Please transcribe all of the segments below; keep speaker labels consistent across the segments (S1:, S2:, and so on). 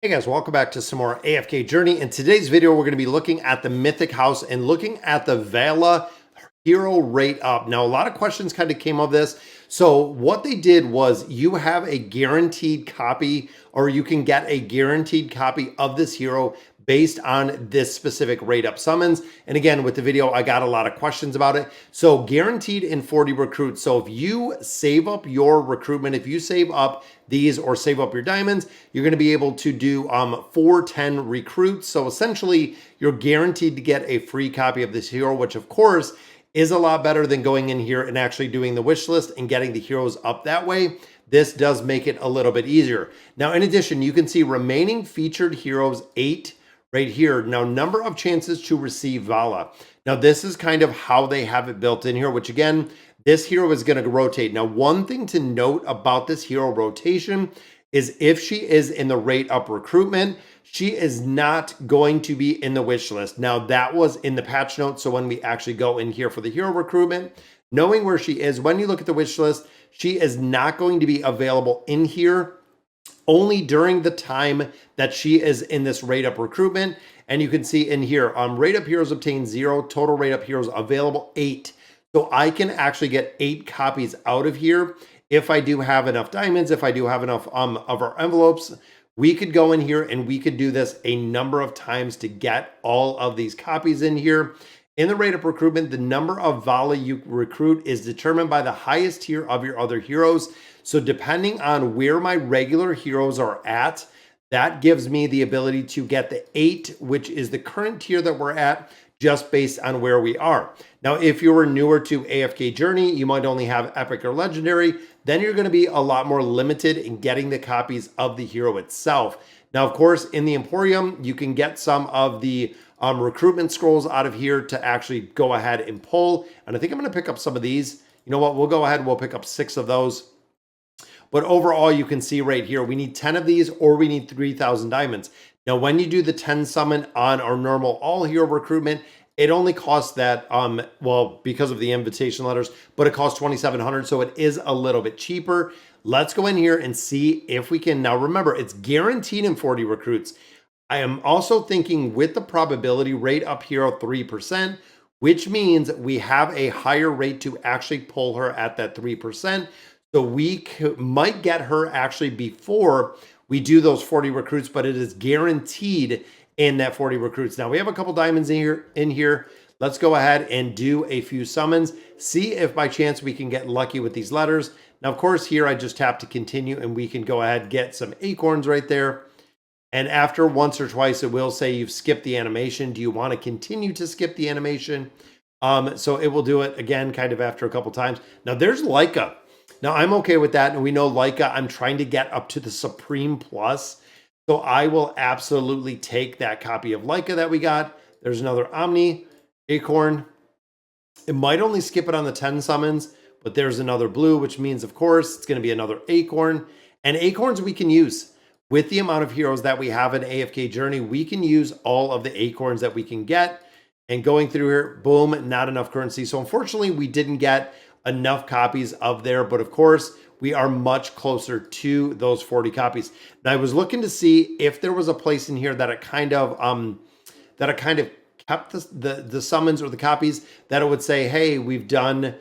S1: Hey guys, welcome back to some more AFK Journey. In today's video, we're going to be looking at the Mythic House and looking at the Vala hero rate up. Now, a lot of questions kind of came of this. So what they did was you have a guaranteed copy, or you can get a guaranteed copy of this hero based on this specific rate up summons. And again, with the video, I got a lot of questions about it. So guaranteed in 40 recruits. So if you save up your recruitment, if you save up these or save up your diamonds, you're going to be able to do 410 recruits. So essentially, you're guaranteed to get a free copy of this hero, which of course is a lot better than going in here and actually doing the wish list and getting the heroes up that way. This does make it a little bit easier. Now, in addition, you can see remaining featured heroes 8 right here. Now, number of chances to receive Vala. Now, this is kind of how they have it built in here, which again, this hero is going to rotate. Now, one thing to note about this hero rotation is if she is in the rate up recruitment, she is not going to be in the wish list. Now, that was in the patch notes. So when we actually go in here for the hero recruitment, knowing where she is, when you look at the wish list, she is not going to be available in here only during the time that she is in this rate up recruitment. And you can see in here, rate up heroes obtained 0, total rate up heroes available 8. So I can actually get 8 copies out of here. If I do have enough diamonds, if I do have enough of our envelopes, we could go in here and we could do this a number of times to get all of these copies in here. In the rate up recruitment, the number of Vala you recruit is determined by the highest tier of your other heroes. So depending on where my regular heroes are at, that gives me the ability to get the 8, which is the current tier that we're at, just based on where we are. Now, if you were newer to AFK Journey, you might only have Epic or Legendary, then you're going to be a lot more limited in getting the copies of the hero itself. Now, of course, in the Emporium, you can get some of the recruitment scrolls out of here to actually go ahead and pull. And I think I'm going to pick up some of these. You know what? We'll go ahead and we'll pick up 6 of those. But overall, you can see right here, we need 10 of these or we need 3,000 diamonds. Now, when you do the 10 summon on our normal all hero recruitment, it only costs that, well, because of the invitation letters, but it costs 2,700. So it is a little bit cheaper. Let's go in here and see if we can. Now, remember, it's guaranteed in 40 recruits. I am also thinking with the probability rate up here of 3%, which means we have a higher rate to actually pull her at that 3%. So we might get her actually before we do those 40 recruits, but it is guaranteed in that 40 recruits. Now we have a couple diamonds in here. Let's go ahead and do a few summons. See if by chance we can get lucky with these letters. Now, of course, here I just tap to continue and we can go ahead and get some acorns right there. And after once or twice, it will say you've skipped the animation. Do you want to continue to skip the animation? So it will do it again, kind of after a couple times. Now there's Leica. Now I'm okay with that. And we know Leica, I'm trying to get up to the Supreme Plus. So I will absolutely take that copy of Leica that we got. There's another Omni, Acorn. It might only skip it on the 10 summons, but there's another blue, which means, of course, it's going to be another Acorn. And Acorns we can use. With the amount of heroes that we have in AFK Journey, we can use all of the acorns that we can get. And going through here, boom, not enough currency. So unfortunately, we didn't get enough copies of there. But of course, we are much closer to those 40 copies. Now, I was looking to see if there was a place in here that it kind of kept the summons or the copies that it would say, hey, we've done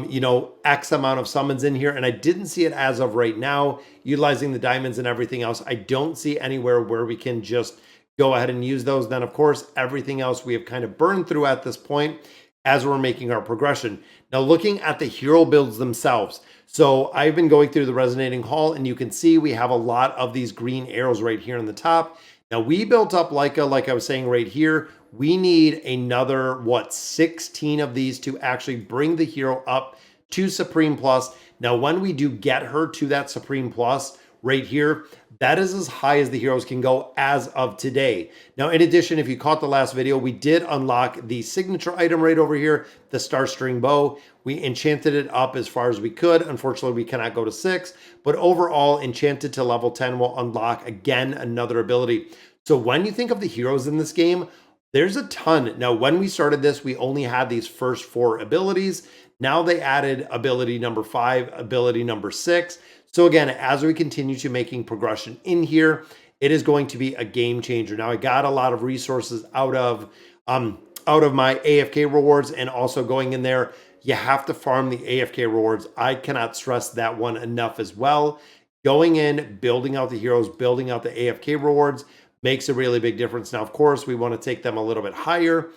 S1: you know, X amount of summons in here. And I didn't see it as of right now, utilizing the diamonds and everything else. I don't see anywhere where we can just go ahead and use those. Then, of course, everything else we have kind of burned through at this point as we're making our progression. Now, looking at the hero builds themselves. So I've been going through the Resonating Hall, and you can see we have a lot of these green arrows right here on the top. Now, we built up Leica, like I was saying right here. We need another, 16 of these to actually bring the hero up to Supreme Plus. Now, when we do get her to that Supreme Plus right here, that is as high as the heroes can go as of today. Now, in addition, if you caught the last video, we did unlock the signature item right over here, the Star String Bow. We enchanted it up as far as we could. Unfortunately, we cannot go to 6, but overall, enchanted to level 10 will unlock, again, another ability. So when you think of the heroes in this game, there's a ton. Now, when we started this, we only had these first 4 abilities. Now they added ability number 5, ability number 6. So again, as we continue to making progression in here, it is going to be a game changer. Now, I got a lot of resources out of my AFK rewards, and also going in there, you have to farm the AFK rewards. I cannot stress that one enough as well. Going in, building out the heroes, building out the AFK rewards makes a really big difference. Now, of course, we want to take them a little bit higher,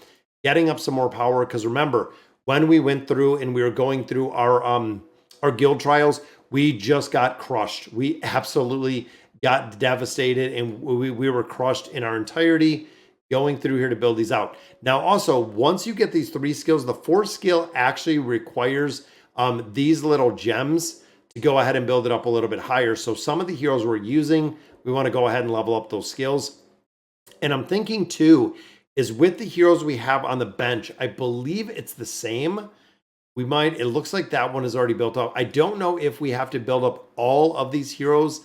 S1: getting up some more power, because remember, when we went through and we were going through our guild trials, we just got crushed. We absolutely got devastated, and we were crushed in our entirety going through here to build these out. Now, also, once you get these 3 skills, the 4th skill actually requires these little gems to go ahead and build it up a little bit higher. So some of the heroes we're using, we want to go ahead and level up those skills. And I'm thinking too, is with the heroes we have on the bench, I believe it's the same. It looks like that one is already built up. I don't know if we have to build up all of these heroes,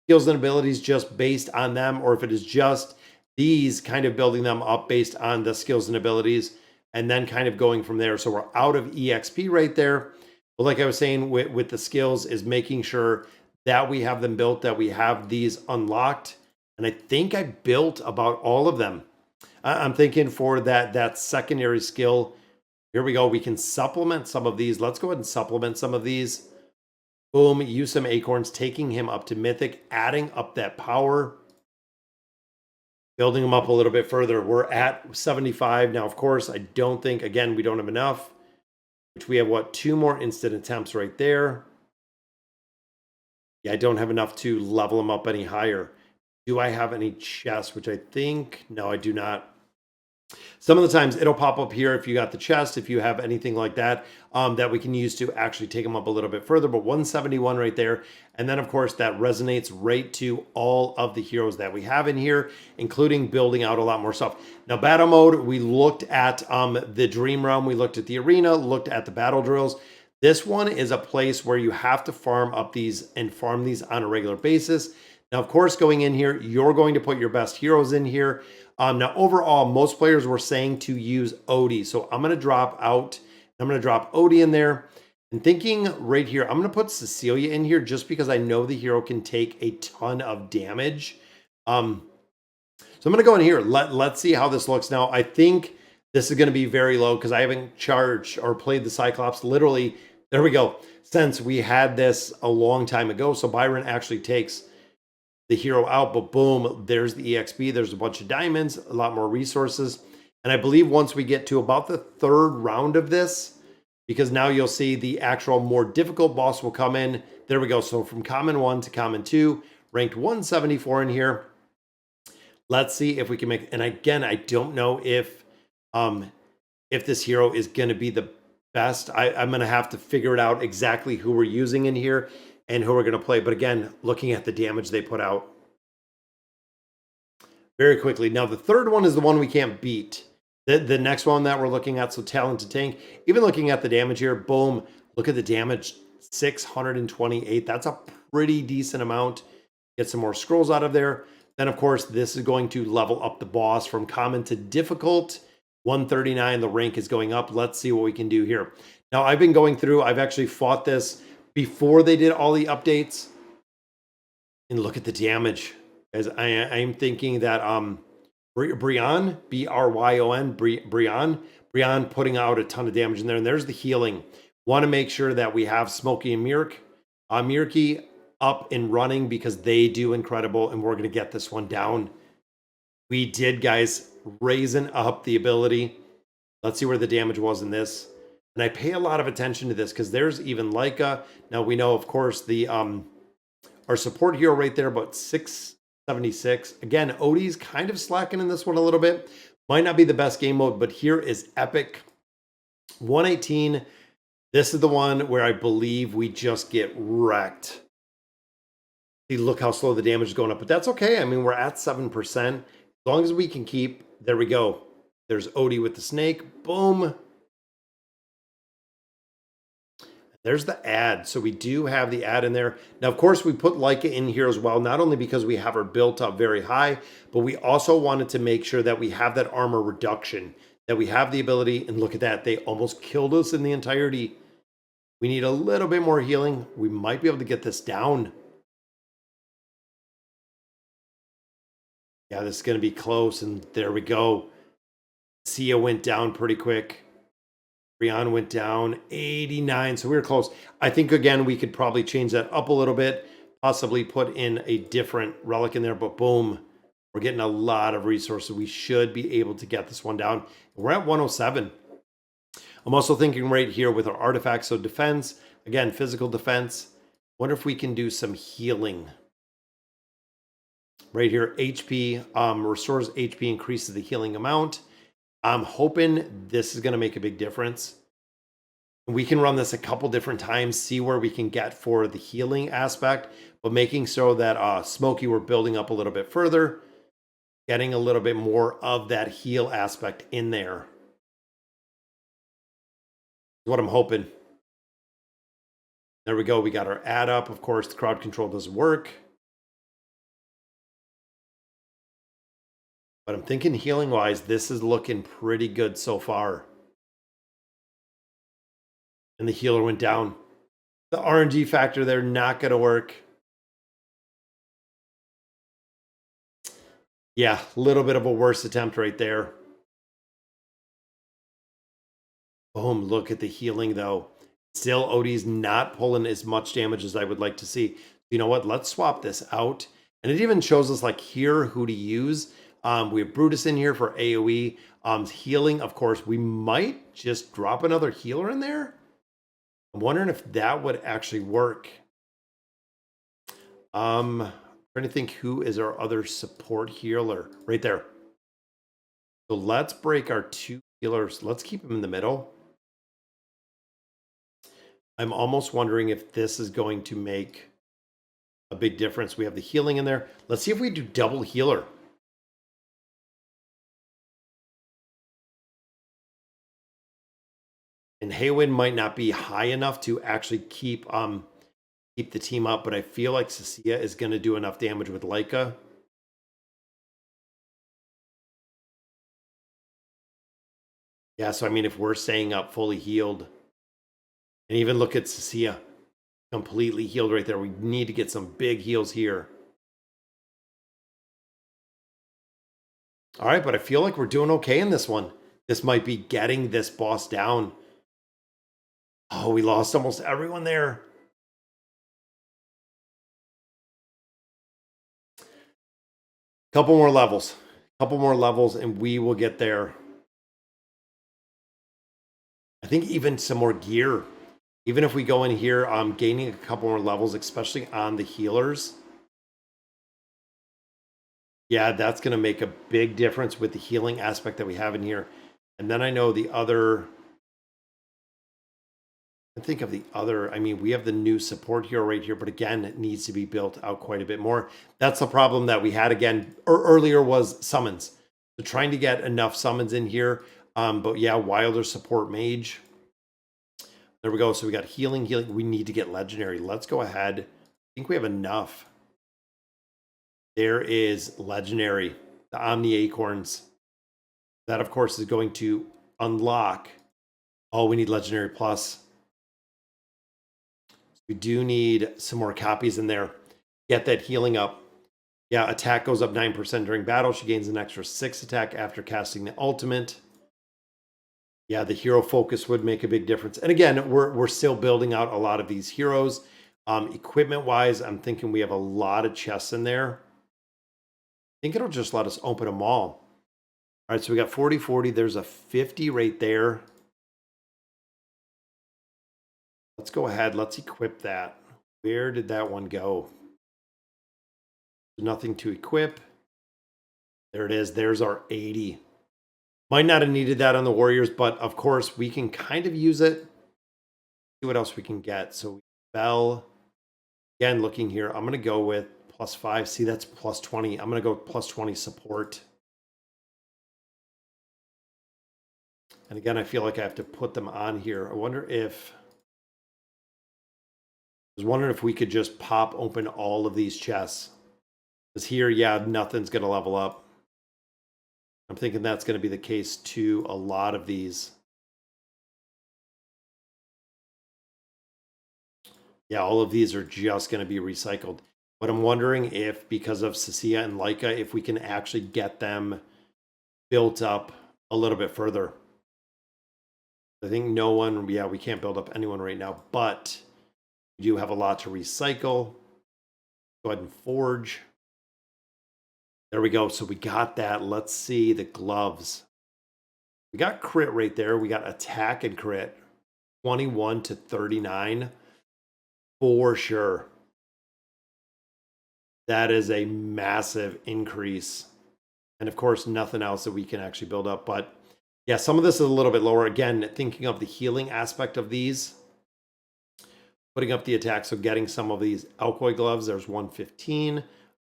S1: skills and abilities just based on them, or if it is just these kind of building them up based on the skills and abilities and then kind of going from there. So we're out of EXP right there. But like I was saying with the skills, is making sure that we have them built, that we have these unlocked. And I think I built about all of them. I'm thinking for that secondary skill, here we go. We can supplement some of these. Let's go ahead and supplement some of these. Boom, use some acorns, taking him up to mythic, adding up that power, building them up a little bit further. We're at 75. Now, of course, I don't think, again, we don't have enough, which we have, what, 2 more instant attempts right there. Yeah, I don't have enough to level them up any higher. Do I have any chests, which I think, no, I do not. Some of the times it'll pop up here if you got the chest, if you have anything like that, that we can use to actually take them up a little bit further, but 171 right there. And then of course that resonates right to all of the heroes that we have in here, including building out a lot more stuff. Now, battle mode, we looked at the Dream Realm, we looked at the arena, looked at the battle drills. This one is a place where you have to farm up these and farm these on a regular basis. Now, of course, going in here, you're going to put your best heroes in here. Now, overall, most players were saying to use Odie. So I'm going to drop out. I'm going to drop Odie in there. And thinking right here, I'm going to put Cecilia in here just because I know the hero can take a ton of damage. So I'm going to go in here. Let's see how this looks. Now, I think this is going to be very low because I haven't charged or played the Cyclops. Literally, there we go. Since we had this a long time ago. So Byron actually takes the hero out, but boom, there's the EXP. There's a bunch of diamonds, a lot more resources. And I believe once we get to about the 3rd round of this, because now you'll see the actual more difficult boss will come in. There we go. So from common 1 to common 2, ranked 174 in here. Let's see if we can make, and again, I don't know if this hero is going to be the best. I'm going to have to figure it out exactly who we're using in here and who we're going to play. But again, looking at the damage they put out very quickly. Now, the 3rd one is the one we can't beat. The next one that we're looking at, so Talented Tank, even looking at the damage here, boom, look at the damage, 628. That's a pretty decent amount. Get some more scrolls out of there. Then, of course, this is going to level up the boss from common to difficult. 139, the rank is going up. Let's see what we can do here. Now, I've been going through, I've actually fought this before they did all the updates. And look at the damage. As I'm thinking that Bryon, B-R-Y-O-N, Bryon putting out a ton of damage in there. And there's the healing. Want to make sure that we have Smokey and Mirky up and running because they do incredible. And we're going to get this one down. We did, guys, raising up the ability. Let's see where the damage was in this. And I pay a lot of attention to this because there's even Leica. Now we know, of course, the our support hero right there, about 676. Again, Odie's kind of slacking in this one a little bit. Might not be the best game mode, but here is Epic. 118. This is the one where I believe we just get wrecked. See, look how slow the damage is going up. But that's okay. I mean, we're at 7%. As long as we can keep... There we go. There's Odie with the snake. Boom. There's the ad. So we do have the ad in there. Now, of course, we put Leica in here as well, not only because we have her built up very high, but we also wanted to make sure that we have that armor reduction, that we have the ability. And look at that. They almost killed us in the entirety. We need a little bit more healing. We might be able to get this down. Yeah, this is going to be close. And there we go. Sia went down pretty quick. Brian went down 89. So we were close. I think, again, we could probably change that up a little bit. Possibly put in a different relic in there. But boom, we're getting a lot of resources. We should be able to get this one down. We're at 107. I'm also thinking right here with our artifacts. So defense, again, physical defense. Wonder if we can do some healing. Right here, HP restores HP, increases the healing amount. I'm hoping this is going to make a big difference. We can run this a couple different times, see where we can get for the healing aspect, but making so that Smokey, we're building up a little bit further, getting a little bit more of that heal aspect in there. What I'm hoping. There we go. We got our add up. Of course, the crowd control doesn't work. But I'm thinking healing wise, this is looking pretty good so far. And the healer went down. The RNG factor there, not going to work. Yeah, a little bit of a worse attempt right there. Boom, look at the healing though. Still, Odie's not pulling as much damage as I would like to see. You know what? Let's swap this out. And it even shows us like here who to use. We have Brutus in here for AoE. Healing, of course, we might just drop another healer in there. I'm wondering if that would actually work. Trying to think who is our other support healer. Right there. So let's break our two healers. Let's keep them in the middle. I'm almost wondering if this is going to make a big difference. We have the healing in there. Let's see if we do double healer. And Haywin might not be high enough to actually keep the team up, but I feel like Cecilia is going to do enough damage with Leica. Yeah, so I mean, if we're staying up fully healed, and even look at Cecilia, completely healed right there. We need to get some big heals here. All right, but I feel like we're doing okay in this one. This might be getting this boss down. Oh, we lost almost everyone there. Couple more levels. Couple more levels, and we will get there. I think even some more gear. Even if we go in here, gaining a couple more levels, especially on the healers. Yeah, that's going to make a big difference with the healing aspect that we have in here. And then I know the other... I think of the other, I mean, we have the new support hero right here, but again, it needs to be built out quite a bit more. That's the problem that we had again earlier was summons. So trying to get enough summons in here. But yeah, Wilder support mage. There we go. So we got healing. We need to get legendary. Let's go ahead. I think we have enough. There is legendary, the Omni Acorns. That, of course, is going to unlock. Oh, we need legendary plus. We do need some more copies in there. Get that healing up. Yeah, attack goes up 9% during battle. She gains an extra 6 attack after casting the ultimate. Yeah, the hero focus would make a big difference. And again, we're still building out a lot of these heroes. Equipment-wise, I'm thinking we have a lot of chests in there. I think it'll just let us open them all. All right, so we got 40-40. There's a 50 right there. Let's go ahead. Let's equip that. Where did that one go? Nothing to equip. There it is. There's our 80. Might not have needed that on the Warriors, but of course we can kind of use it. See what else we can get. So Bell. Again, looking here, I'm going to go with +5. See, that's +20. I'm going to go +20 support. And again, I feel like I have to put them on here. I wonder if... I was wondering if we could just pop open all of these chests. Because here, yeah, nothing's going to level up. I'm thinking that's going to be the case to a lot of these. Yeah, all of these are just going to be recycled. But I'm wondering if, because of Cecilia and Leica, if we can actually get them built up a little bit further. I think no one, yeah, we can't build up anyone right now, but we do have a lot to recycle. Go ahead and forge. There we go. So we got that. Let's see the gloves. We got crit right there. We got attack and crit. 21 to 39. For sure. That is a massive increase. And of course, nothing else that we can actually build up. But yeah, some of this is a little bit lower. Again, thinking of the healing aspect of these. Putting up the attack, so getting some of these alcoy gloves. There's 115.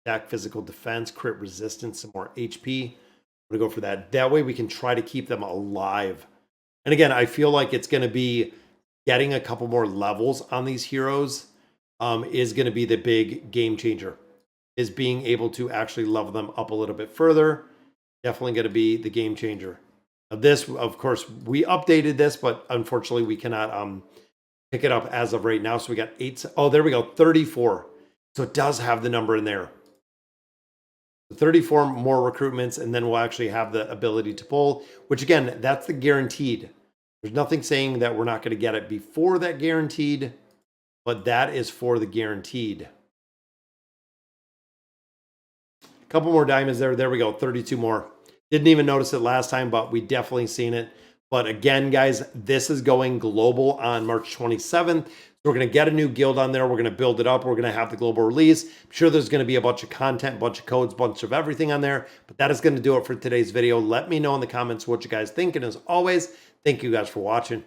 S1: Attack, physical defense, crit resistance, some more HP. I'm going to go for that. That way we can try to keep them alive. And again, I feel like it's going to be getting a couple more levels on these heroes is going to be the big game changer. Is being able to actually level them up a little bit further. Definitely going to be the game changer. Now this, of course, we updated this, but unfortunately we cannot pick it up as of right now. So we got 8. Oh, there we go. 34. So it does have the number in there. 34 more recruitments, and then we'll actually have the ability to pull, which again, that's the guaranteed. There's nothing saying that we're not going to get it before that guaranteed, but that is for the guaranteed. A couple more diamonds there. There we go. 32 more. Didn't even notice it last time, but we definitely seen it. But again, guys, this is going global on March 27th. So we're going to get a new guild on there. We're going to build it up. We're going to have the global release. I'm sure there's going to be a bunch of content, bunch of codes, bunch of everything on there. But that is going to do it for today's video. Let me know in the comments what you guys think. And as always, thank you guys for watching.